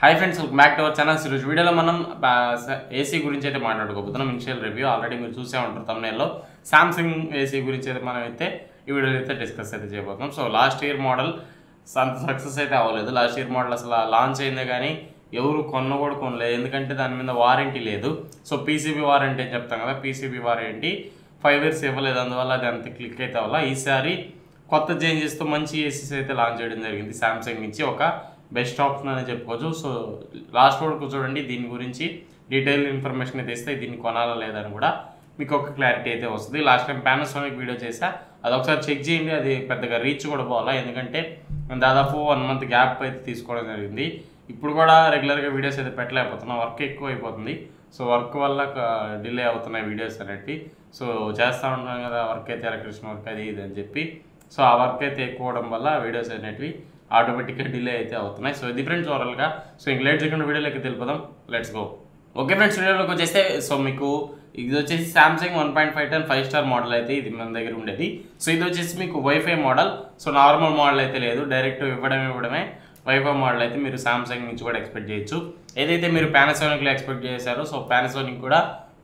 Hi friends, welcome back to our channel. ఈరోజు వీడియోలో మనం ఏసీ గురించి అయితే మాట్లాడుకోబోతున్నాం. ఇనిషియల్ రివ్యూ ఆల్రెడీ మీరు చూసే ఉంటారు తమ్నైల్లో. సామ్సంగ్ ఏసీ గురించి అయితే మనం అయితే ఈ వీడియోలో అయితే డిస్కస్ అయితే చేయబోతున్నాం. సో లాస్ట్ ఇయర్ మోడల్ అంత సక్సెస్ అయితే అవ్వలేదు. లాస్ట్ ఇయర్ మోడల్ అసలు లాంచ్ అయిందే కానీ ఎవరు కూడా కొనలేదు, ఎందుకంటే దాని మీద వారంటీ లేదు. సో పీసీబీ వారంటీ అని చెప్తాం కదా, పీసీబీ వారంటీ 5 years ఇవ్వలేదు. అందువల్ల అది అంత క్లిక్ అయితే అవ్వాల. ఈసారి కొత్త చేంజెస్తో మంచి ఏసీస్ అయితే లాంచ్ చేయడం జరిగింది సామ్సంగ్ నుంచి. ఒక బెస్ట్ ఆప్షన్ అని చెప్పుకోవచ్చు. సో లాస్ట్ వరకు చూడండి, దీని గురించి డీటెయిల్ ఇన్ఫర్మేషన్ అయితే ఇస్తే దీన్ని కొనాలా లేదని కూడా మీకు ఒక క్లారిటీ అయితే వస్తుంది. లాస్ట్ టైం పానాసోనిక్ వీడియో చేసా, అది ఒకసారి చెక్ చేయండి. అది పెద్దగా రీచ్ కూడా పోవాలా, ఎందుకంటే దాదాపు 1 month గ్యాప్ అయితే తీసుకోవడం జరిగింది. ఇప్పుడు కూడా రెగ్యులర్గా వీడియోస్ అయితే పెట్టలేకపోతున్నాం, వర్క్ ఎక్కువ అయిపోతుంది. సో వర్క్ వల్ల డిలే అవుతున్నాయి వీడియోస్ అనేవి. సో చేస్తూ ఉంటున్నాం కదా వర్క్ అయితే, ఎలక్ట్రిషియన్ వర్క్ అది ఇది అని చెప్పి. సో ఆ వర్క్ అయితే ఎక్కువ అవడం వల్ల వీడియోస్ అనేటివి ఆటోమేటిక్గా డిలే అయితే అవుతున్నాయి. సో ఇది ఫ్రెండ్స్ ఓవరాల్గా. సో ఇంక లేట్ సెకండ్ వీడియోలోకి తెలిపోదాం, లెట్స్ గో. ఓకే ఫ్రెండ్స్, వీడియోలోకి వచ్చేస్తే సో మీకు ఇది వచ్చేసి సామ్సంగ్ 1.5 ton 5-star మోడల్ అయితే ఇది మన దగ్గర ఉండేది. సో ఇది వచ్చేసి మీకు wifi model. So normal model అయితే లేదు, డైరెక్ట్ ఇవ్వడమే వైఫై మోడల్ అయితే మీరు సామ్సంగ్ నుంచి కూడా ఎక్స్పెక్ట్ చేయొచ్చు. ఏదైతే మీరు పానాసోనిక్లో ఎక్స్పెక్ట్ చేశారో, సో పానాసోనిక్ కూడా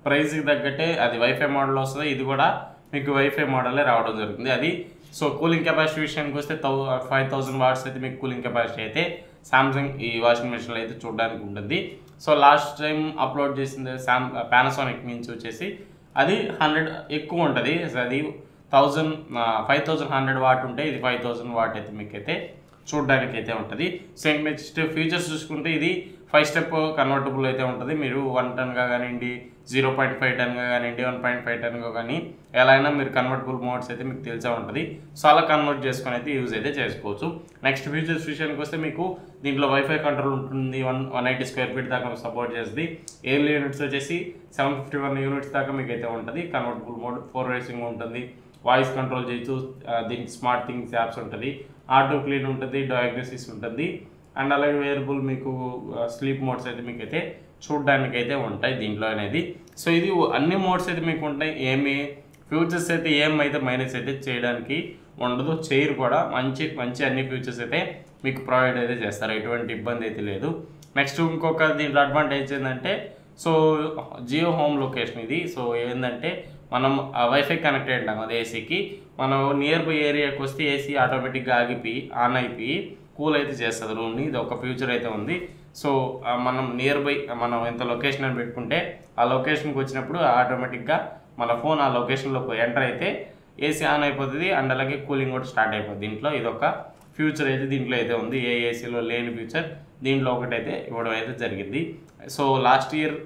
ప్రైస్కి తగ్గట్టే అది వైఫై మోడల్ వస్తుంది. ఇది కూడా మీకు వైఫై మోడలే రావడం జరుగుతుంది. అది సో కూలింగ్ కెపాసిటీ విషయానికి వస్తే 5000 watts అయితే మీకు కూలింగ్ కెపాసిటీ అయితే సామ్సంగ్ ఈ వాషింగ్ మెషిన్లో అయితే చూడడానికి ఉంటుంది. సో లాస్ట్ టైం అప్లోడ్ చేసింది పానాసోనిక్ నుంచి వచ్చేసి అది 100 ఎక్కువ ఉంటుంది. అది 5100 watt ఉంటే ఇది 5000 watt అయితే మీకైతే చూడడానికి అయితే ఉంటుంది. సో నెక్స్ట్ ఫీచర్స్ చూసుకుంటే ఇది 5 step కన్వర్టబుల్ అయితే ఉంటుంది. మీరు 1 tonగా కానివ్వండి, 0.5 tonగా కానివ్వండి, 1.5 tonగా కానీ ఎలా అయినా మీరు కన్వర్టబుల్ మోడ్స్ అయితే మీకు తెలిసే ఉంటుంది. సో అలా కన్వర్ట్ చేసుకొని అయితే యూజ్ అయితే చేసుకోవచ్చు. నెక్స్ట్ ఫీచర్స్ విషయానికి వస్తే మీకు దీంట్లో వైఫై కంట్రోల్ ఉంటుంది. 180 square feet దాకా సపోర్ట్ చేస్తుంది. ఎయిర్ యూనిట్స్ వచ్చేసి 751 units దాకా మీకు అయితే ఉంటుంది. కన్వర్టబుల్ మోడ్ 4 రేసింగ్ ఉంటుంది. వాయిస్ కంట్రోల్ చేయొచ్చు. దీనికి స్మార్ట్ థింగ్స్ యాప్స్ ఉంటుంది, ఆటో క్లీన్ ఉంటుంది, డయాగ్నోసిస్ ఉంటుంది, అండ్ అలాగే వేరియబుల్ మీకు స్లీప్ మోడ్స్ అయితే మీకు అయితే చూడడానికి అయితే ఉంటాయి దీంట్లో అనేది. సో ఇది అన్ని మోడ్స్ అయితే మీకు ఉంటాయి. ఏమి ఫ్యూచర్స్ అయితే ఏమైతే మైనస్ అయితే చేయడానికి ఉండదు, చేయరు కూడా. మంచి అన్ని ఫ్యూచర్స్ అయితే మీకు ప్రొవైడ్ అయితే చేస్తారు, ఎటువంటి ఇబ్బంది అయితే లేదు. నెక్స్ట్ ఇంకొక దీంట్లో అడ్వాంటేజ్ ఏంటంటే, సో జియో హోమ్ లొకేషన్ ఇది. సో ఏంటంటే మనం వైఫై కనెక్ట్ అయి ఉంటాం కదా ఏసీకి, మనం నియర్ బై ఏరియాకి వస్తే ఏసీ ఆటోమేటిక్గా ఆగిపోయి ఆన్ అయిపోయి కూల్ అయితే చేస్తుంది రూమ్ని. ఇది ఒక ఫ్యూచర్ అయితే ఉంది. సో మనం నియర్ బై మనం ఎంత లొకేషన్ అని పెట్టుకుంటే ఆ లొకేషన్కి వచ్చినప్పుడు ఆటోమేటిక్గా మన ఫోన్ ఆ లొకేషన్లోకి ఎంటర్ అయితే ఏసీ ఆన్ అయిపోతుంది, అండ్ అలాగే కూలింగ్ కూడా స్టార్ట్ అయిపోతుంది. దీంట్లో ఇది ఒక ఫ్యూచర్ అయితే దీంట్లో అయితే ఉంది. ఏ ఏసీలో లేని ఫ్యూచర్ దీంట్లో ఒకటైతే ఇవ్వడం అయితే జరిగింది. సో లాస్ట్ ఇయర్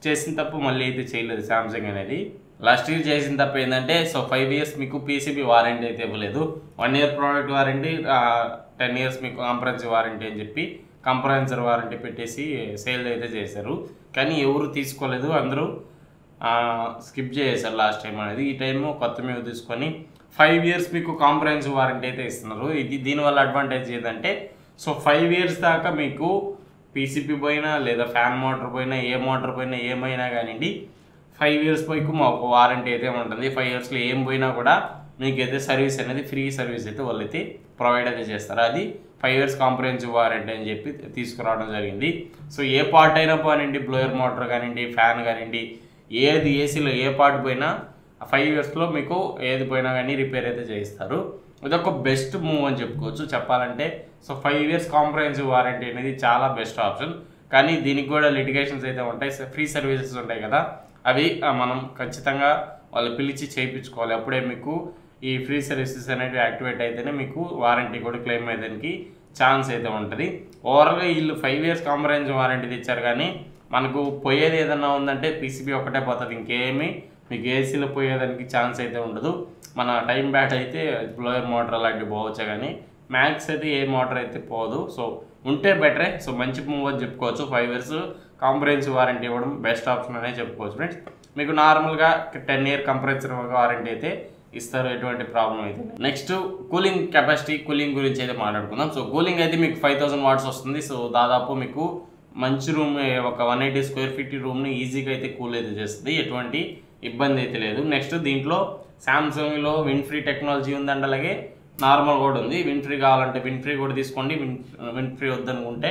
చేసిన తప్పు మళ్ళీ అయితే చేయలేదు సామ్సంగ్ అనేది. లాస్ట్ ఇయర్ చేసిన తప్పు ఏంటంటే, సో 5 years మీకు పీసీబీ వారంటీ అయితే ఇవ్వలేదు. 1 year ప్రోడక్ట్ వారంటీ, 10 years మీకు కాంప్రహెన్సివ్ వారంటీ అని చెప్పి కాంప్రహెన్సివ్ వారంటీ పెట్టేసి సేల్ అయితే చేశారు. కానీ ఎవరు తీసుకోలేదు, అందరూ స్కిప్ చేసేసారు లాస్ట్ టైం అనేది. ఈ టైము కొత్త మీద తీసుకొని 5 years మీకు కాంప్రహెన్సివ్ వారంటీ అయితే ఇస్తున్నారు. ఇది దీనివల్ల అడ్వాంటేజ్ ఏంటంటే, సో 5 years దాకా మీకు పీసీబీ పోయినా లేదా ఫ్యాన్ మోటార్ పోయినా ఏ మోటార్ పోయినా ఏమైనా కానివ్వండి 5 years పైకి మాకు వారంటీ అయితే ఉంటుంది. 5 yearsలో ఏం పోయినా కూడా మీకైతే సర్వీస్ అనేది ఫ్రీ సర్వీస్ అయితే వాళ్ళు అయితే ప్రొవైడ్ అయితే చేస్తారు. అది 5 years కాంప్రహెన్సివ్ వారంటీ అని చెప్పి తీసుకురావడం జరిగింది. సో ఏ పార్ట్ అయినా పోనండి, బ్లోయర్ మోటార్ కానివ్వండి, ఫ్యాన్ కానివ్వండి, ఏది ఏసీలో ఏ పార్ట్ పోయినా 5 yearsలో మీకు ఏది పోయినా కానీ రిపేర్ అయితే చేయిస్తారు. ఇదొక బెస్ట్ మూవ్ అని చెప్పుకోవచ్చు చెప్పాలంటే. సో 5 years కాంప్రహెన్సివ్ వారంటీ అనేది చాలా బెస్ట్ ఆప్షన్. కానీ దీనికి కూడా లిటిగేషన్స్ అయితే ఉంటాయి, ఫ్రీ సర్వీసెస్ ఉంటాయి కదా, అవి మనం ఖచ్చితంగా వాళ్ళు పిలిచి చేయించుకోవాలి. అప్పుడే మీకు ఈ ఫ్రీ సర్వీసెస్ అనేవి యాక్టివేట్ అయితేనే మీకు వారంటీ కూడా క్లెయిమ్ అయ్యేదానికి ఛాన్స్ అయితే ఉంటుంది. ఓవరాల్గా వీళ్ళు 5 years కాంప్రహెన్సివ్ వారంటీ ఇచ్చారు, కానీ మనకు పోయేది ఏదన్నా ఉందంటే పీసీబీ ఒకటే పోతుంది, ఇంకేమీ మీకు ఏసీలో పోయేదానికి ఛాన్స్ అయితే ఉండదు. మన టైం బ్యాట్ అయితే బ్లోయర్ మోటార్ అలాంటివి పోవచ్చా, కానీ మ్యాక్స్ అయితే ఏ మోటార్ అయితే పోదు. సో ఉంటే బెటరే. సో మంచి మూవ్ అని చెప్పుకోవచ్చు. 5 years కాంప్రహెన్సివ్ వారంటీ ఇవ్వడం బెస్ట్ ఆప్షన్ అనే చెప్పుకోవచ్చు ఫ్రెండ్స్. మీకు నార్మల్గా 10 year కాంప్రహెన్సివ్ వారంటీ అయితే ఇస్తారు, ఎటువంటి ప్రాబ్లం అయితే. నెక్స్ట్ కూలింగ్ కెపాసిటీ, కూలింగ్ గురించి అయితే మాట్లాడుకుందాం. సో కూలింగ్ అయితే మీకు 5000 watts వస్తుంది. సో దాదాపు మీకు మంచి రూమ్, ఒక 180 square feet రూమ్ని ఈజీగా అయితే కూల్ అయితే చేస్తుంది, ఎటువంటి ఇబ్బంది అయితే లేదు. నెక్స్ట్ దీంట్లో సామ్సంగ్లో విన్ ఫ్రీ టెక్నాలజీ ఉందండి, అలాగే నార్మల్ కూడా ఉంది. విన్ ఫ్రీ కావాలంటే విన్ ఫ్రీ కూడా తీసుకోండి, విన్ ఫ్రీ వద్దనుకుంటే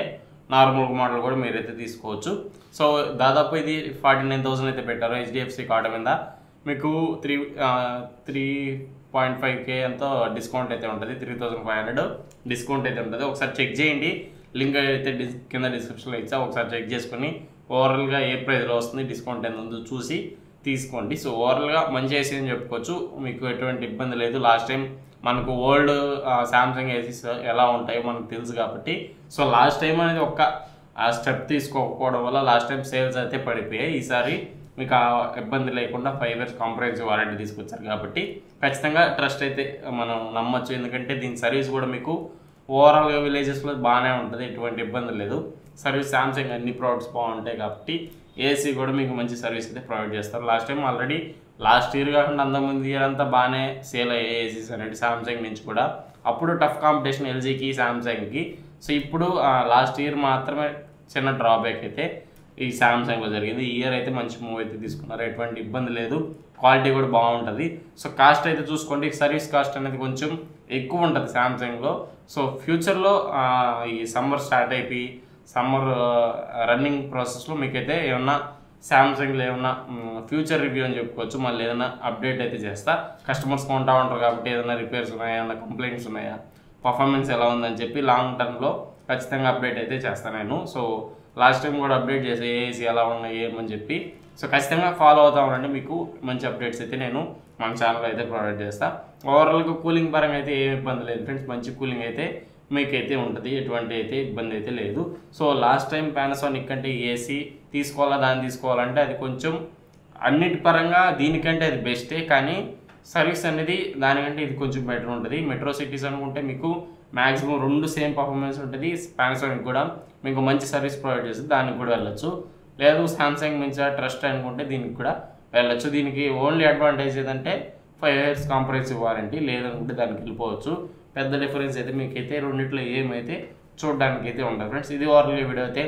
నార్మల్ మోడల్ కూడా మీరైతే తీసుకోవచ్చు. సో దాదాపు ఇది 49,000 అయితే పెట్టారు హెచ్డిఎఫ్సి కార్డు మీద. మీకు 3.5K ఎంతో డిస్కౌంట్ అయితే ఉంటుంది, 3,500 డిస్కౌంట్ అయితే ఉంటుంది. ఒకసారి చెక్ చేయండి, లింక్ అయితే కింద డిస్క్రిప్షన్లో ఇచ్చా. ఒకసారి చెక్ చేసుకొని ఓవరాల్గా ఏ ప్రైస్లో వస్తుంది, డిస్కౌంట్ ఎంత ఉందో చూసి తీసుకోండి. సో ఓవరాల్గా మంచి ఏసీ అని చెప్పుకోవచ్చు, మీకు ఎటువంటి ఇబ్బంది లేదు. లాస్ట్ టైం మనకు ఓల్డ్ శాంసంగ్ ఏసీస్ ఎలా ఉంటాయో మనకు తెలుసు కాబట్టి, సో లాస్ట్ టైం అనేది ఒక్క స్టెప్ తీసుకోకపోవడం వల్ల లాస్ట్ టైం సేల్స్ అయితే పడిపోయాయి. ఈసారి మీకు ఆ ఇబ్బంది లేకుండా 5 years కాంప్రహెన్సివ్ వారంటీ తీసుకొచ్చారు కాబట్టి ఖచ్చితంగా ట్రస్ట్ అయితే మనం నమ్మొచ్చు. ఎందుకంటే దీని సర్వీస్ కూడా మీకు ఓవరాల్గా విలేజెస్లో బాగానే ఉంటుంది, ఎటువంటి ఇబ్బంది లేదు. సర్వీస్ శాంసంగ్ అన్ని ప్రోడక్ట్స్ బాగుంటాయి కాబట్టి ఏసీ కూడా మీకు మంచి సర్వీస్ అయితే ప్రొవైడ్ చేస్తారు. Last time already last year కాకుండా అంతకుముందు ఇయర్ అంతా బాగానే సేల్ అయ్యే ఏసీస్ అనేది శాంసంగ్ నుంచి కూడా. అప్పుడు టఫ్ కాంపిటీషన్ ఎల్జీకి శాంసంగ్కి. సో ఇప్పుడు లాస్ట్ ఇయర్ మాత్రమే చిన్న డ్రాబ్యాక్ అయితే ఈ శాంసంగ్లో జరిగింది. ఈ ఇయర్ అయితే మంచి మూవ్ అయితే తీసుకున్నారు, ఎటువంటి ఇబ్బంది లేదు, క్వాలిటీ కూడా బాగుంటుంది. సో కాస్ట్ అయితే చూసుకోండి, సర్వీస్ కాస్ట్ అనేది కొంచెం ఎక్కువ ఉంటుంది శాంసంగ్లో. సో ఫ్యూచర్లో ఈ సమ్మర్ స్టార్ట్ అయిపోయి సమ్మర్ రన్నింగ్ ప్రాసెస్లో మీకైతే ఏమన్నా శాంసంగ్లో ఏమన్నా ఫ్యూచర్ రివ్యూ అని చెప్పుకోవచ్చు, మళ్ళీ ఏదైనా అప్డేట్ అయితే చేస్తా. కస్టమర్స్ కొంటా ఉంటారు కాబట్టి ఏదైనా రిపేర్స్ ఉన్నాయా, ఏమైనా కంప్లైంట్స్ ఉన్నాయా, పర్ఫార్మెన్స్ ఎలా ఉందని చెప్పి లాంగ్ టర్మ్లో ఖచ్చితంగా అప్డేట్ అయితే చేస్తాను నేను. సో లాస్ట్ టైం కూడా అప్డేట్ చేసే ఏసీ ఎలా ఉన్నాయి ఏమని చెప్పి. సో ఖచ్చితంగా ఫాలో అవుతా ఉండండి, మీకు మంచి అప్డేట్స్ అయితే నేను మన ఛానల్లో అయితే ప్రొవైడ్ చేస్తాను. ఓవరాల్గా కూలింగ్ పరంగా అయితే ఏమి ఇబ్బంది లేదు ఫ్రెండ్స్, మంచి కూలింగ్ అయితే మీకైతే ఉంటుంది, ఎటువంటి అయితే ఇబ్బంది అయితే లేదు. సో లాస్ట్ టైం పానాసోనిక్ అంటే ఏసీ దాన్ని తీసుకోవాలంటే అది కొంచెం అన్నిటి పరంగా దీనికంటే అది బెస్టే, కానీ సర్వీస్ అనేది దానికంటే ఇది కొంచెం బెటర్ ఉంటుంది. మెట్రో సిటీస్ అనుకుంటే మీకు మ్యాక్సిమం 2 సేమ్ పర్ఫార్మెన్స్ ఉంటుంది. పానాసోనిక్ కూడా మీకు మంచి సర్వీస్ ప్రొవైడ్ చేస్తుంది, దానికి కూడా వెళ్ళొచ్చు. లేదు శాంసంగ్ నుంచి ట్రస్ట్ అనుకుంటే దీనికి కూడా వెళ్ళొచ్చు. దీనికి ఓన్లీ అడ్వాంటేజ్ ఏదంటే 5 years కాంప్రహెన్సివ్ వారంటీ, లేదనుకుంటే దానికి వెళ్ళిపోవచ్చు. పెద్ద డిఫరెన్స్ అయితే మీకైతే రెండింటిలో ఏమైతే చూడడానికి అయితే ఉండదు ఫ్రెండ్స్. ఇది ఓవరాల్ వీడియో అయితే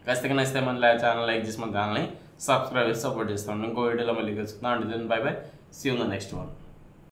ఖచ్చితంగా నచ్చితే మన ఛానల్ లైక్ చేసి మన ఛానల్ని సబ్స్క్రైబ్ చేసి సపోర్ట్ చేస్తాను. ఇంకో వీడియోలో మళ్ళీ కలుసుకుందాం. Bye bye, see you in the next one.